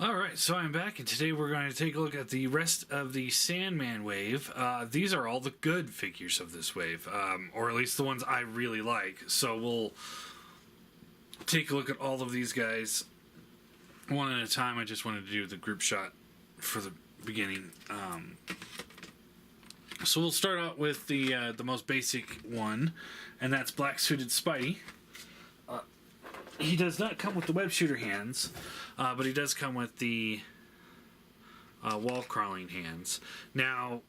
Alright, so I'm back, and today we're going to take a look at the rest of the Sandman wave. These are all the good figures of this wave, or at least the ones I really like. So we'll take a look at all of these guys one at a time. I just wanted to do the group shot for the beginning. So we'll start out with the most basic one, and that's Black Suited Spidey. He does not come with the web shooter hands, but he does come with the wall crawling hands. Now,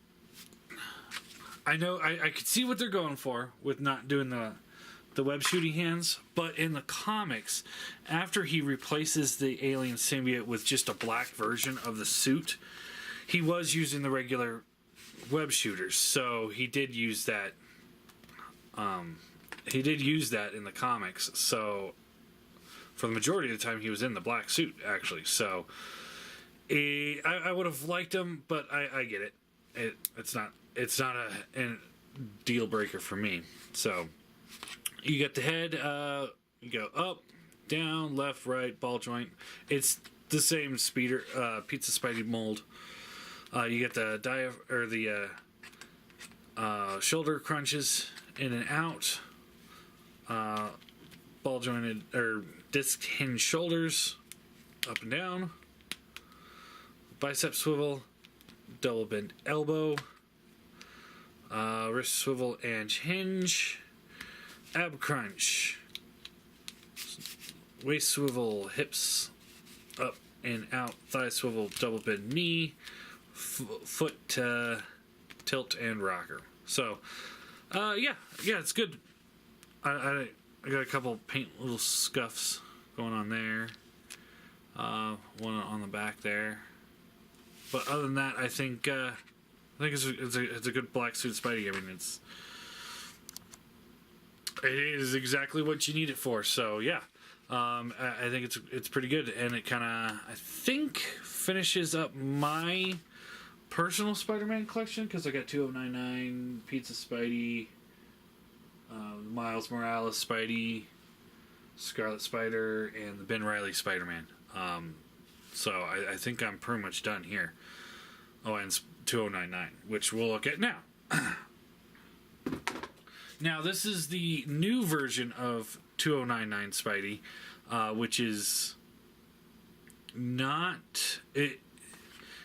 I know I could see what they're going for with not doing the web shooting hands, but in the comics, after he replaces the alien symbiote with just a black version of the suit, he was using the regular web shooters. So he did use that. He did use that in the comics. So for the majority of the time, he was in the black suit, actually. So I would have liked him, but I get it. It's not a deal breaker for me. So you get the head. You go up, down, left, right, ball joint. It's the same Pizza Spidey mold. You get the shoulder crunches in and out. Ball jointed or disc hinge shoulders, up and down. Bicep swivel, double bend elbow. Wrist swivel and hinge. Ab crunch. Waist swivel, hips up and out. Thigh swivel, double bend knee. Foot tilt and rocker. So, yeah, it's good. I got a couple paint little scuffs going on there. One on the back there. But other than that, I think it's a good black suit Spidey. I mean, it is exactly what you need it for. So yeah, I think it's pretty good, and it kind of I think finishes up my personal Spider-Man collection, because I got 2099 Pizza Spidey, Miles Morales Spidey, Scarlet Spider, and the Ben Reilly Spider-Man. So I think I'm pretty much done here. Oh, and 2099, which we'll look at now. Now, this is the new version of 2099 Spidey, which is not...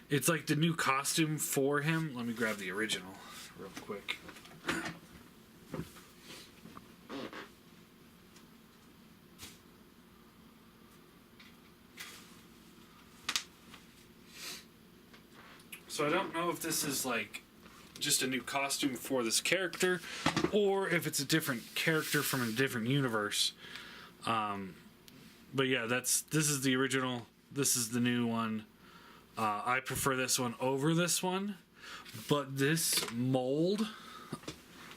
It's like the new costume for him. Let me grab the original real quick. So I don't know if this is like just a new costume for this character, or if it's a different character from a different universe. But yeah, this is the original. This is the new one. I prefer this one over this one, but this mold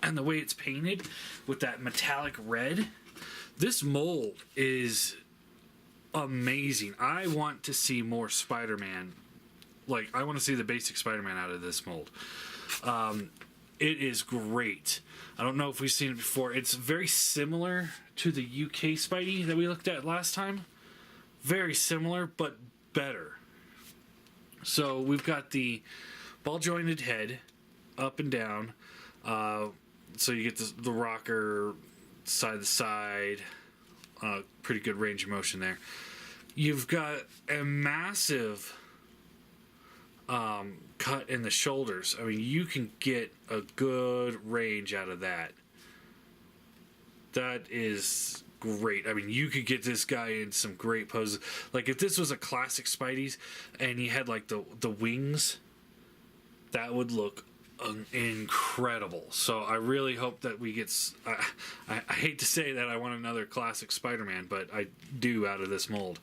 and the way it's painted with that metallic red, this mold is amazing. I want to see more Spider-Man. Like, I want to see the basic Spider-Man out of this mold. It is great. I don't know if we've seen it before. It's very similar to the UK Spidey that we looked at last time. Very similar, but better. So we've got the ball jointed head up and down. So you get the rocker side to side. Pretty good range of motion there. You've got a massive cut in the shoulders. I mean, you can get a good range out of that. That is great. I mean, you could get this guy in some great poses. Like, if this was a classic Spidey's and he had like the wings, that would look incredible. So I really hope that we get... I hate to say that I want another classic Spider-Man, but I do out of this mold.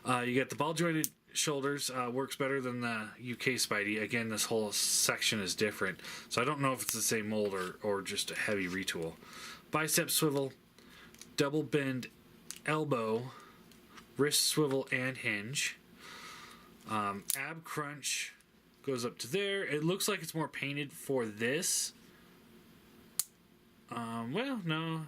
You get the ball jointed shoulders. Works better than the UK Spidey. Again, this whole section is different, so I don't know if it's the same mold or just a heavy retool. Bicep swivel, double bend elbow, wrist swivel and hinge. Ab crunch goes up to there. It looks like it's more painted for this. Well, no.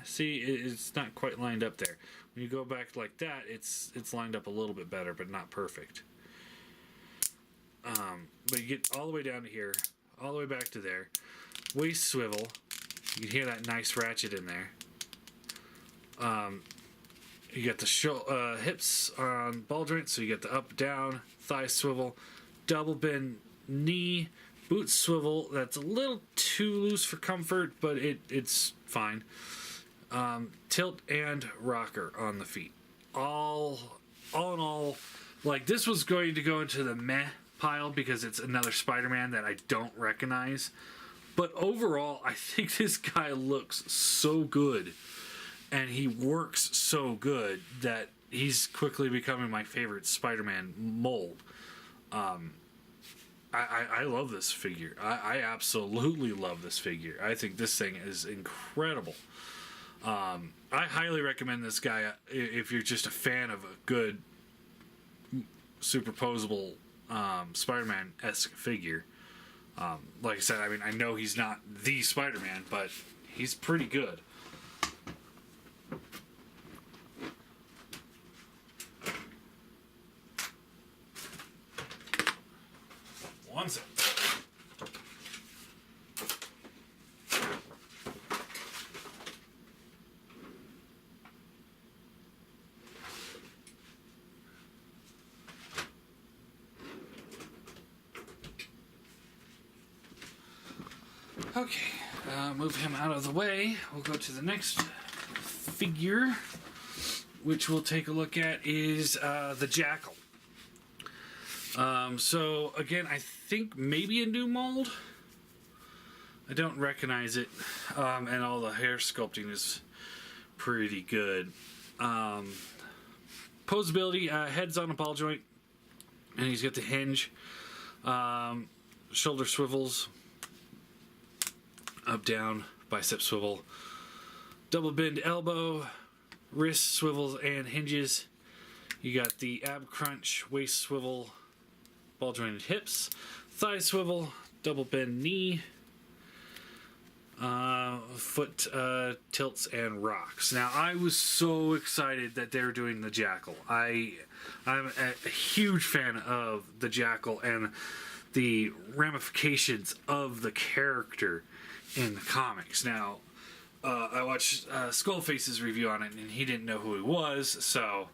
See, it's not quite lined up there. When you go back like that, it's lined up a little bit better, but not perfect. But you get all the way down to here, all the way back to there. Waist swivel. You can hear that nice ratchet in there. You got the hips on ball joint, so you get the up, down, thigh swivel, double bend knee, boot swivel. That's a little too loose for comfort, but it's fine. Tilt and rocker on the feet. All in all, like, this was going to go into the meh pile because it's another Spider-Man that I don't recognize. But overall, I think this guy looks so good and he works so good that he's quickly becoming my favorite Spider-Man mold. I love this figure. I absolutely love this figure. I think this thing is incredible. I highly recommend this guy if you're just a fan of a good superposable Spider-Man-esque figure. Like I said, I mean, I know he's not the Spider-Man, but he's pretty good. One second. Okay, move him out of the way. We'll go to the next figure, which we'll take a look at, is the Jackal. So, again, I think maybe a new mold. I don't recognize it. And all the hair sculpting is pretty good. Posability, head's on a ball joint. And he's got the hinge. Shoulder swivels. Up, down, bicep swivel. Double bend elbow. Wrist swivels and hinges. You got the ab crunch, waist swivel, ball jointed hips, thigh swivel, double bend knee, foot tilts and rocks. Now, I was so excited that they're doing the Jackal. I'm a huge fan of the Jackal and the ramifications of the character in the comics. Now, I watched Skullface's review on it, and he didn't know who he was, so...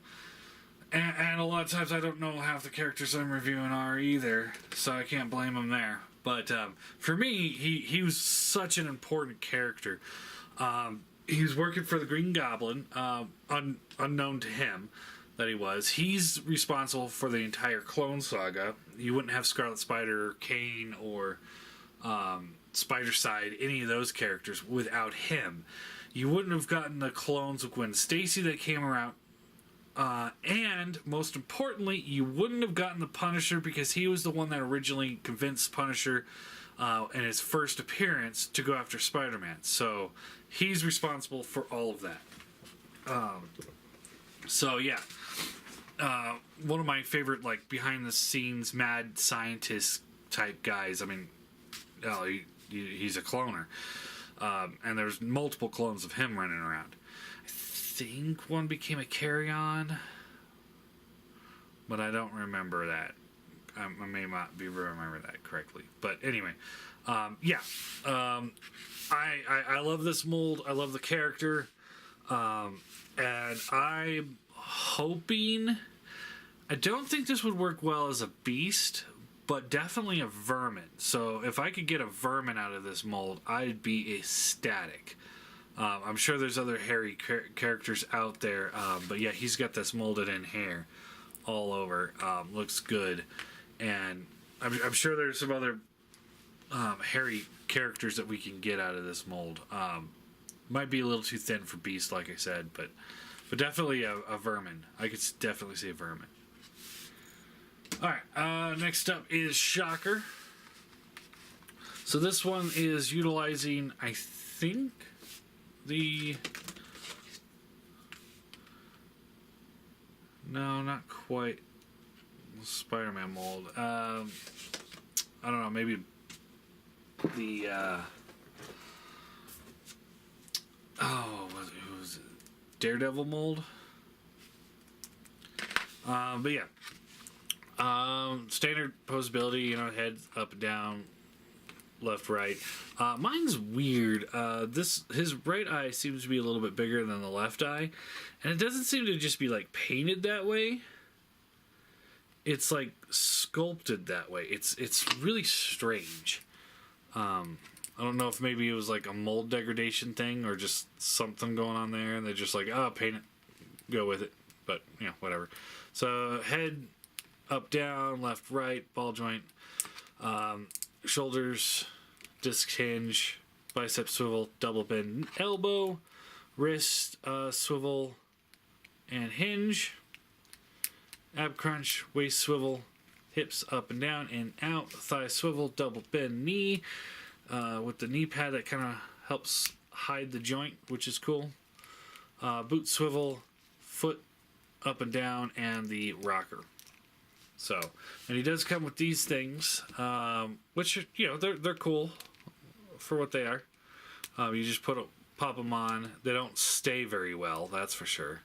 And a lot of times I don't know half the characters I'm reviewing are either, so I can't blame him there. But for me, he was such an important character. He was working for the Green Goblin, unknown to him that he was. He's responsible for the entire Clone Saga. You wouldn't have Scarlet Spider, Kane, or Spider-Side, any of those characters, without him. You wouldn't have gotten the clones of Gwen Stacy that came around. And most importantly, you wouldn't have gotten the Punisher because he was the one that originally convinced Punisher in his first appearance to go after Spider-Man. So he's responsible for all of that. So yeah, one of my favorite, like, behind the scenes mad scientist type guys. I mean, he's a cloner, and there's multiple clones of him running around. I think one became a carry-on, but I don't remember that. I may not be remember that correctly, but anyway, yeah. I love this mold. I love the character, and I'm hoping. I don't think this would work well as a beast, but definitely a vermin. So if I could get a vermin out of this mold, I'd be ecstatic. I'm sure there's other hairy characters out there, but yeah, he's got this molded in hair all over. Looks good, and I'm sure there's some other hairy characters that we can get out of this mold. Might be a little too thin for Beast, like I said, but definitely a vermin. I could definitely see a vermin. All right, next up is Shocker. So this one is utilizing, I think, no, not quite Spider-Man mold. I don't know, maybe the who was it? Daredevil mold. But yeah, standard posability, you know, head up and down, left, right. Mine's weird. His right eye seems to be a little bit bigger than the left eye, and it doesn't seem to just be like painted that way. It's like sculpted that way. It's really strange. I don't know if maybe it was like a mold degradation thing or just something going on there, and they're just like, oh, paint it, go with it. But you know, whatever. So head up, down, left, right, ball joint, shoulders, disc hinge, bicep swivel, double bend elbow, wrist swivel and hinge, ab crunch, waist swivel, hips up and down and out, thigh swivel, double bend knee, with the knee pad that kind of helps hide the joint, which is cool. Boot swivel, foot up and down, and the rocker. So, and he does come with these things, which, you know, they're cool for what they are. You just pop them on. They don't stay very well, that's for sure.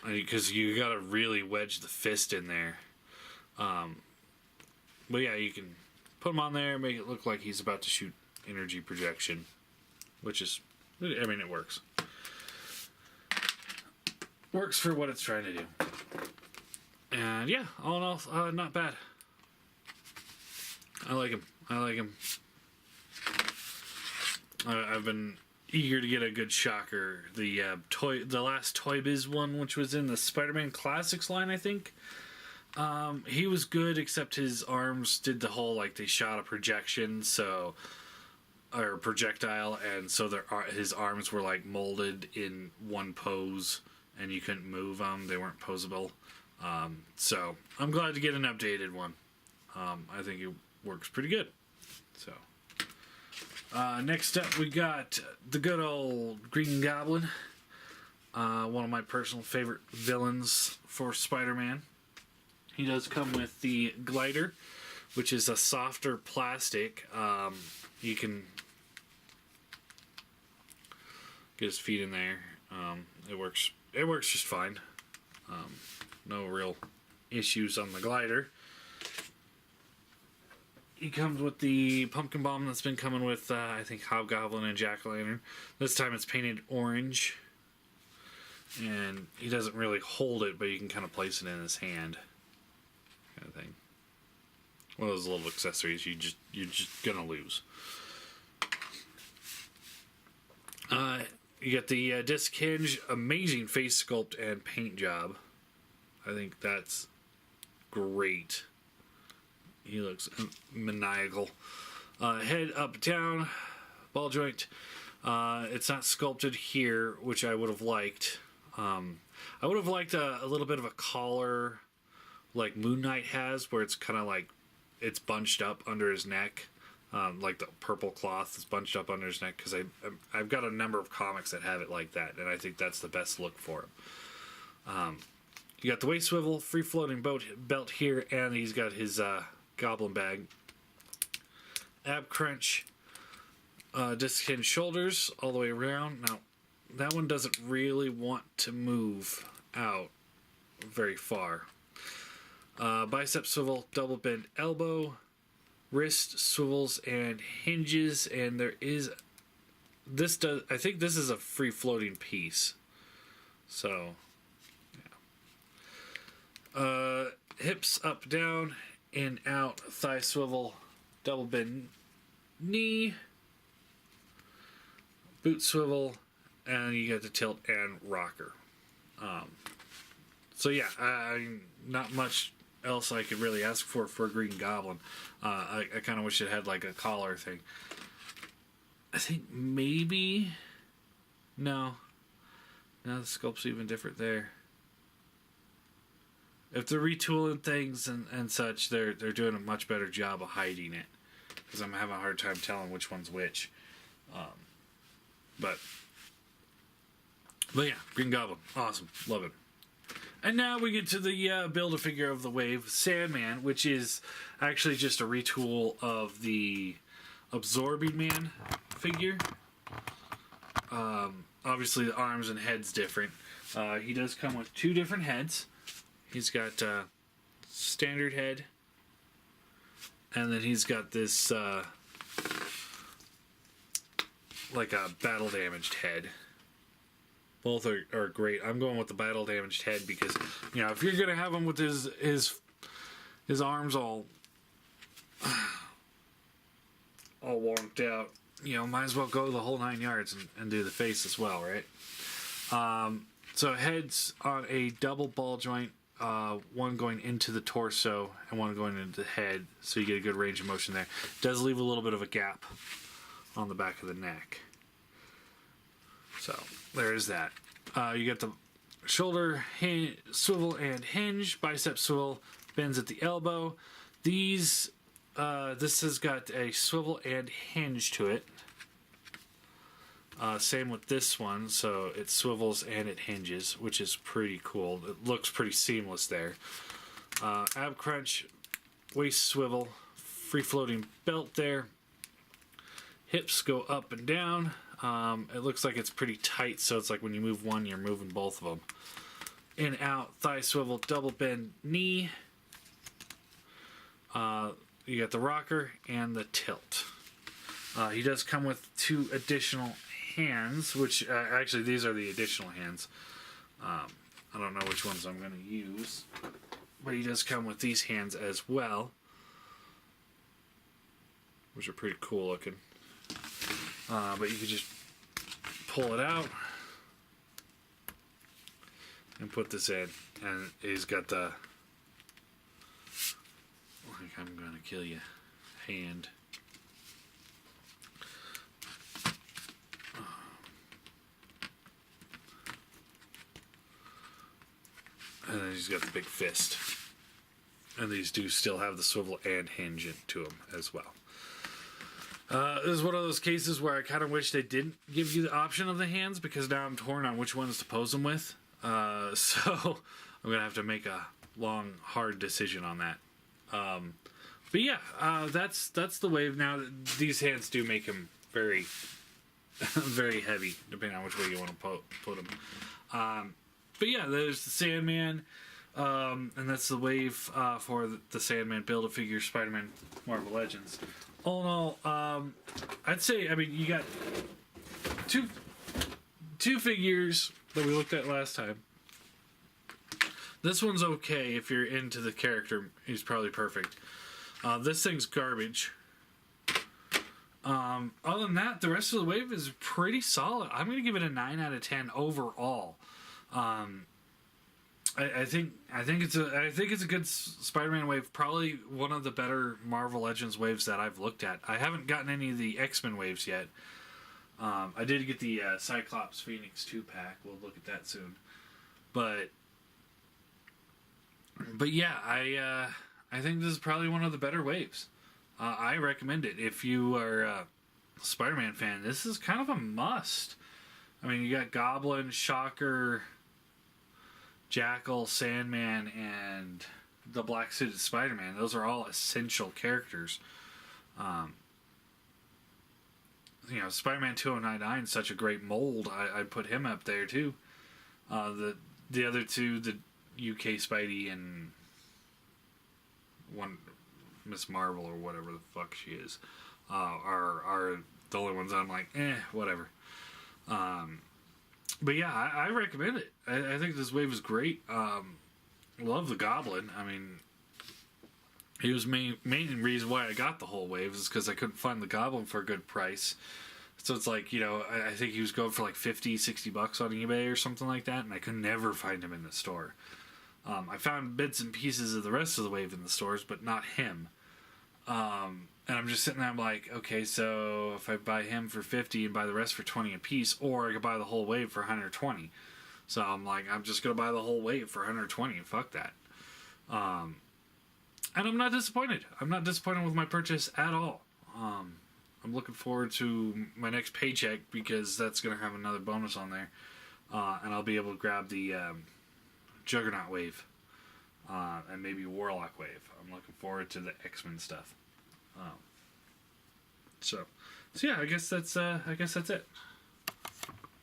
Because you gotta really wedge the fist in there. But yeah, you can put him on there, make it look like he's about to shoot energy projection, which is, I mean, it works. Works for what it's trying to do. And yeah, all in all, not bad. I like him. I've been eager to get a good shocker. The last Toy Biz one, which was in the Spider-Man Classics line, I think. He was good, except his arms did the whole, like, they shot a projection, or projectile, and so his arms were, like, molded in one pose, and you couldn't move them. They weren't posable. So I'm glad to get an updated one. I think it works pretty good. So next up we got the good old Green Goblin, one of my personal favorite villains for Spider-Man. He does come with the glider, which is a softer plastic. You can get his feet in there. It works just fine. No real issues on the glider. He comes with the pumpkin bomb that's been coming with, I think, Hobgoblin and Jack-O-Lantern. This time it's painted orange. And he doesn't really hold it, but you can kind of place it in his hand. Kind of thing. One of those little accessories you're just gonna lose. You get the disc hinge, amazing face sculpt and paint job. I think that's great. He looks maniacal. Head up, down, ball joint. It's not sculpted here, which I would have liked. I would have liked a little bit of a collar, like Moon Knight has, where it's kind of like it's bunched up under his neck, like the purple cloth is bunched up under his neck. Because I've got a number of comics that have it like that, and I think that's the best look for him. You got the waist swivel, free floating belt here, and he's got his goblin bag. Ab crunch, disc hinge shoulders all the way around. Now, that one doesn't really want to move out very far. Bicep swivel, double bend elbow, wrist swivels and hinges, and I think this is a free floating piece. So, yeah. Hips up, down, in, out, thigh swivel, double bend knee, boot swivel, and you get the tilt and rocker. So yeah, not much else I could really ask for a Green Goblin. I kind of wish it had like a collar thing. I think maybe... No, the sculpt's even different there. If they're retooling things and such, they're doing a much better job of hiding it. Because I'm having a hard time telling which one's which. But yeah, Green Goblin. Awesome. Love it. And now we get to the Build-A-Figure of the Wave, Sandman, which is actually just a retool of the Absorbing Man figure. Obviously, the arms and head's different. He does come with two different heads. He's got standard head, and then he's got this like a battle damaged head. Both are great. I'm going with the battle damaged head because, you know, if you're gonna have him with his arms all warmed out, you know, might as well go the whole 9 yards and do the face as well, right? So head's on a double ball joint, one going into the torso and one going into the head, so you get a good range of motion there. Does leave a little bit of a gap on the back of the neck. So there is that. You get the shoulder swivel and hinge, bicep swivel, bends at the elbow. This has got a swivel and hinge to it. Same with this one, so it swivels and it hinges, which is pretty cool. It looks pretty seamless there. Ab crunch, waist swivel, free floating belt there. Hips go up and down. It looks like it's pretty tight, so it's like when you move one, you're moving both of them. In, out, thigh swivel, double bend knee. You got the rocker and the tilt. He does come with 2 additional hands, which actually these are the additional hands. I don't know which ones I'm going to use, but he does come with these hands as well, which are pretty cool looking. But you can just pull it out and put this in, and he's got the like I'm gonna kill you hand. And then he's got the big fist. And these do still have the swivel and hinge to them as well. This is one of those cases where I kind of wish they didn't give you the option of the hands, because now I'm torn on which ones to pose them with. So I'm going to have to make a long, hard decision on that. But yeah, that's the wave. Now, these hands do make him very, very heavy, depending on which way you want to put them. But yeah, there's the Sandman, and that's the wave for the Sandman Build-A-Figure Spider-Man Marvel Legends. All in all, I'd say, I mean, you got two figures that we looked at last time. This one's okay if you're into the character. He's probably perfect. This thing's garbage. Other than that, the rest of the wave is pretty solid. I'm going to give it a 9 out of 10 overall. I think it's a good Spider-Man wave. Probably one of the better Marvel Legends waves that I've looked at. I haven't gotten any of the X-Men waves yet. I did get the Cyclops Phoenix 2-pack. We'll look at that soon. But yeah, I think this is probably one of the better waves. I recommend it. If you are a Spider-Man fan, this is kind of a must. I mean, you got Goblin, Shocker, Jackal, Sandman, and the black-suited Spider-Man. Those are all essential characters. You know, Spider-Man 2099 is such a great mold. I'd put him up there, too. The other two, the UK Spidey and one Miss Marvel or whatever the fuck she is, are the only ones I'm like, whatever. But yeah, I recommend it. I think this wave is great. Love the Goblin. I mean, he was main reason why I got the whole wave is because I couldn't find the Goblin for a good price. So it's like, you know, I think he was going for like $50-$60 on eBay or something like that, and I could never find him in the store. I found bits and pieces of the rest of the wave in the stores, but not him. And I'm just sitting there, I'm like, okay, so if I buy him for $50 and buy the rest for $20 a piece, or I could buy the whole wave for $120. So I'm like, I'm just going to buy the whole wave for $120. Fuck that. And I'm not disappointed. I'm not disappointed with my purchase at all. I'm looking forward to my next paycheck because that's going to have another bonus on there. And I'll be able to grab the Juggernaut wave and maybe Warlock wave. I'm looking forward to the X-Men stuff. So yeah, I guess that's it.